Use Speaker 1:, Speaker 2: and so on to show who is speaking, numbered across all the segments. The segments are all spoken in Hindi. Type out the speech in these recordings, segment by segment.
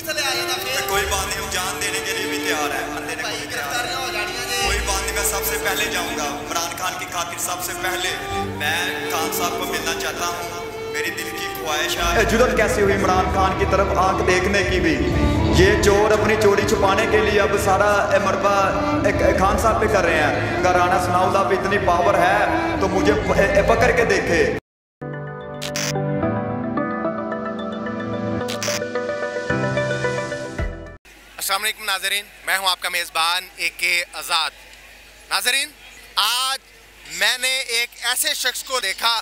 Speaker 1: कोई बात नहीं, हम जान देने के लिए भी तैयार है। कोई बात नहीं, मैं सबसे पहले जाऊंगा इमरान खान की खातिर। सबसे पहले मैं खान साहब को मिलना चाहता हूँ, मेरी दिल की ख्वाहिश है। जुर्रत कैसी हुई इमरान खान की तरफ आंख देखने की भी। ये चोर अपनी चोरी छुपाने के लिए अब सारा मरबा खान साहब पे कर रहे हैं। अगर राना सनाउल्लाह पे इतनी पावर है तो मुझे पकड़ के देखे।
Speaker 2: अस्सलाम वालेकुम नाज़रीन, मैं हूं आपका मेज़बान AK आज़ाद। नाज़रीन, आज मैंने एक ऐसे शख्स को देखा,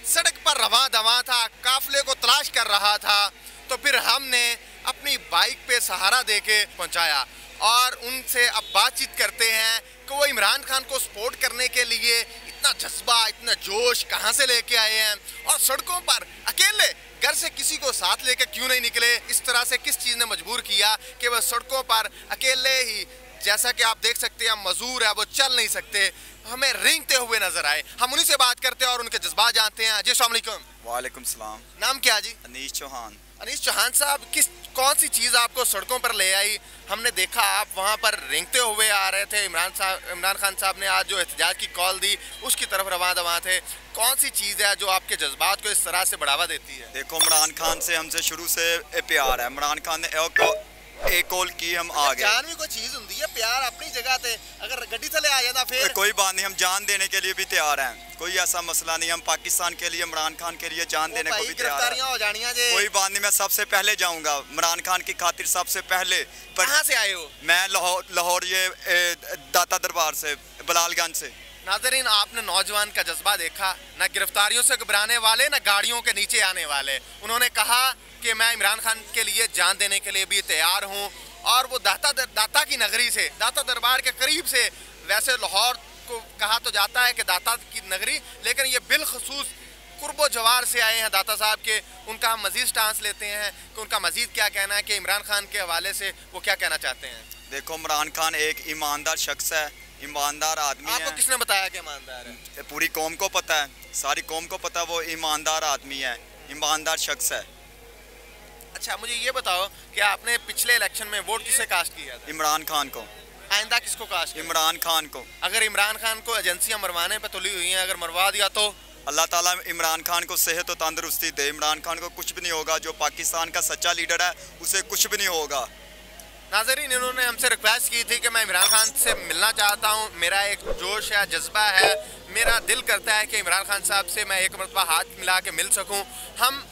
Speaker 2: सड़क पर रवां दवां था, काफिले को तलाश कर रहा था, तो फिर हमने अपनी बाइक पे सहारा देके पहुंचाया और उनसे अब बातचीत करते हैं कि वो इमरान खान को सपोर्ट करने के लिए इतना जज्बा, इतना जोश कहाँ से लेके आए हैं और सड़कों पर अकेले घर से किसी को साथ लेके क्यों नहीं निकले। इस तरह से किस चीज़ ने मजबूर किया कि वह सड़कों पर अकेले ही, जैसा कि आप देख सकते हैं मजदूर है, वो चल नहीं सकते, हमें रेंगते हुए नजर आए। हम उन्हीं से बात करते हैं और उनके जज्बात जानते हैं। जी अस्सलाम वालेकुम।
Speaker 1: वालेकुम सलाम।
Speaker 2: नाम क्या जी?
Speaker 1: अनीश चौहान।
Speaker 2: अनीश चौहान साहब, कौन सी चीज़ आपको सड़कों पर ले आई? हमने देखा आप वहाँ पर रेंगते हुए आ रहे थे। इमरान खान साहब ने आज जो एहतजाज की कॉल दी उसकी तरफ रवां दवां थे। कौन सी चीज़ है जो आपके जज्बात को इस तरह से बढ़ावा देती है?
Speaker 1: देखो, इमरान खान से हमसे शुरू से प्यार है। इमरान खान ने एक कॉल की, हम आ गए।
Speaker 2: जान भी कोई चीज़ होती है, प्यार अपनी जगह पे, अगर गड्डी थले आ जाता फिर
Speaker 1: कोई बात नहीं, हम जान देने के लिए भी तैयार हैं। कोई ऐसा मसला नहीं, हम पाकिस्तान के लिए, इमरान खान के लिए जान देने को भी तैयार हैं।
Speaker 2: हो जानियां जे।
Speaker 1: कोई बात नहीं, मैं सबसे पहले जाऊंगा इमरान खान की खातिर। सबसे पहले
Speaker 2: कहाँ से आए हो?
Speaker 1: मैं लाहौर ये दाता दरबार से, बलालगंज से।
Speaker 2: नाज़रीन, आपने नौजवान का जज्बा देखा, न गिरफ्तारियों से घबराने वाले, न गाड़ियों के नीचे आने वाले। उन्होंने कहा कि मैं इमरान खान के लिए जान देने के लिए भी तैयार हूँ। और वो दाता की नगरी से, दाता दरबार के करीब से, वैसे लाहौर को कहा तो जाता है कि दाता की नगरी, लेकिन ये बिलखसूस कुर्बो जवार से आए हैं दाता साहब के। उनका हम मज़ीद स्टांस लेते हैं कि उनका मज़ीद क्या कहना है, कि इमरान खान के हवाले से वो क्या कहना चाहते हैं।
Speaker 1: देखो, इमरान खान एक ईमानदार शख्स है, ईमानदार आदमी है।
Speaker 2: आपको किसने बताया कि ईमानदार है?
Speaker 1: पूरी कौम को पता है, सारी कौम को पता है, वो ईमानदार आदमी है, ईमानदार शख्स है।
Speaker 2: अच्छा, मुझे ये बताओ कि आपने पिछले इलेक्शन में वोट किसे कास्ट किया था?
Speaker 1: इमरान खान को।
Speaker 2: आइंदा किसको कास्ट?
Speaker 1: इमरान खान को।
Speaker 2: अगर इमरान खान को एजेंसियां मरवाने पे तुली हुई हैं, अगर मरवा दिया तो
Speaker 1: अल्लाह ताला इमरान खान को सेहत और तंदुरुस्ती दे। इमरान खान को कुछ भी नहीं होगा, जो पाकिस्तान का सच्चा लीडर है उसे कुछ भी नहीं होगा।
Speaker 2: नाज़रीन, इन्होंने हमसे रिक्वेस्ट की थी कि मैं इमरान खान से मिलना चाहता हूं, मेरा एक जोश है, जज्बा है, मेरा दिल करता है कि इमरान खान साहब से मैं एक मरतबा हाथ मिला के मिल सकूं। हम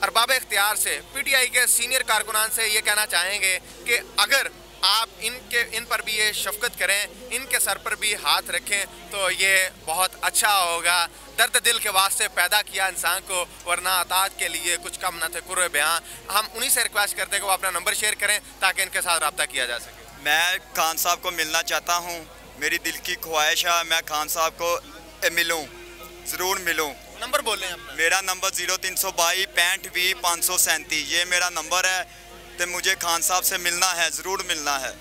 Speaker 2: अरबाब इख्तियार से, PTI के सीनियर कारकुनान से ये कहना चाहेंगे कि अगर आप इन पर भी ये शफकत करें, इनके सर पर भी हाथ रखें तो ये बहुत अच्छा होगा। दर्द दिल के वास्ते पैदा किया इंसान को, वरना अतात के लिए कुछ कम न थे कुर्रे बयां। हम उन्हीं से रिक्वेस्ट करते हैं कि वो अपना नंबर शेयर करें ताकि इनके साथ रब्ता किया जा सके।
Speaker 1: मैं खान साहब को मिलना चाहता हूँ, मेरी दिल की ख्वाहिश है मैं खान साहब को मिलूँ, ज़रूर मिलूँ।
Speaker 2: नंबर बोलें अपना।
Speaker 1: मेरा नंबर 0322 65 20 537, ये मेरा नंबर है। तो मुझे खान साहब से मिलना है, ज़रूर मिलना है।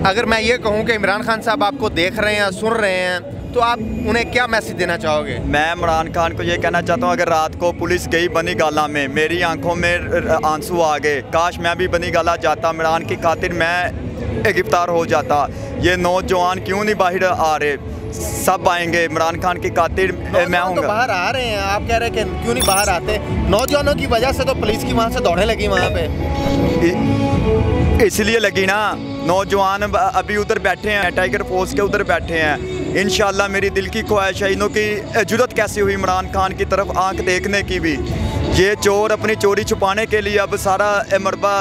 Speaker 2: अगर मैं ये कहूँ कि इमरान खान साहब आपको देख रहे हैं, सुन रहे हैं, तो आप उन्हें क्या मैसेज देना चाहोगे?
Speaker 1: मैं इमरान खान को ये कहना चाहता हूँ, अगर रात को पुलिस गई बनी गाला में, मेरी आंखों में आंसू आ गए। काश मैं भी बनी गाला जाता, इमरान की खातिर मैं गिरफ्तार हो जाता। ये नौजवान क्यों नहीं बाहर आ रहे? सब आएंगे इमरान खान की खातिर। मैं हूँ
Speaker 2: तो बाहर आ रहे हैं, आप कह रहे हैं कि क्यों नहीं बाहर आते? नौजवानों की वजह से तो पुलिस की वहाँ से दौड़े लगी वहाँ पे,
Speaker 1: इसलिए लगी ना। नौजवान अभी उधर बैठे हैं, टाइगर फोर्स के उधर बैठे हैं। इंशाल्लाह मेरी दिल की ख्वाहिश है, इनों की जुर्रत कैसी हुई इमरान खान की तरफ आंख देखने की भी। ये चोर अपनी चोरी छुपाने के लिए अब सारा मरबा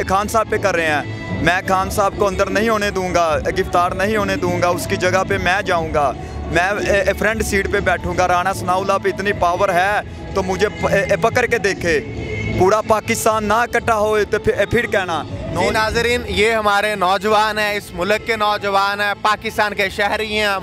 Speaker 1: खान साहब पे कर रहे हैं। मैं खान साहब को अंदर नहीं होने दूंगा, गिरफ्तार नहीं होने दूंगा। उसकी जगह पे मैं जाऊंगा, मैं फ्रंट सीट पे बैठूंगा। राना सनाउल्लाह पे इतनी पावर है तो मुझे पकड़ के देखे। पूरा पाकिस्तान ना इकट्ठा हो तो फिर कहना।
Speaker 2: नाज़रीन, ये हमारे नौजवान हैं, इस मुल्क के नौजवान हैं, पाकिस्तान के शहरी हैं।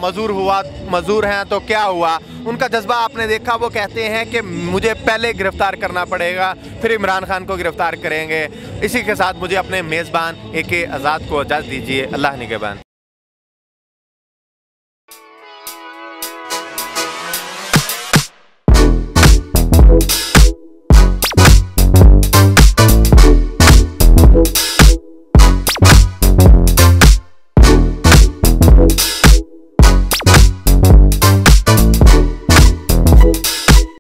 Speaker 2: मजूर हैं तो क्या हुआ, उनका जज्बा आपने देखा। वो कहते हैं कि मुझे पहले गिरफ्तार करना पड़ेगा, फिर इमरान खान को गिरफ्तार करेंगे। इसी के साथ मुझे अपने मेज़बान AK आज़ाद को इजाज़त दीजिए। अल्लाह निगहबान।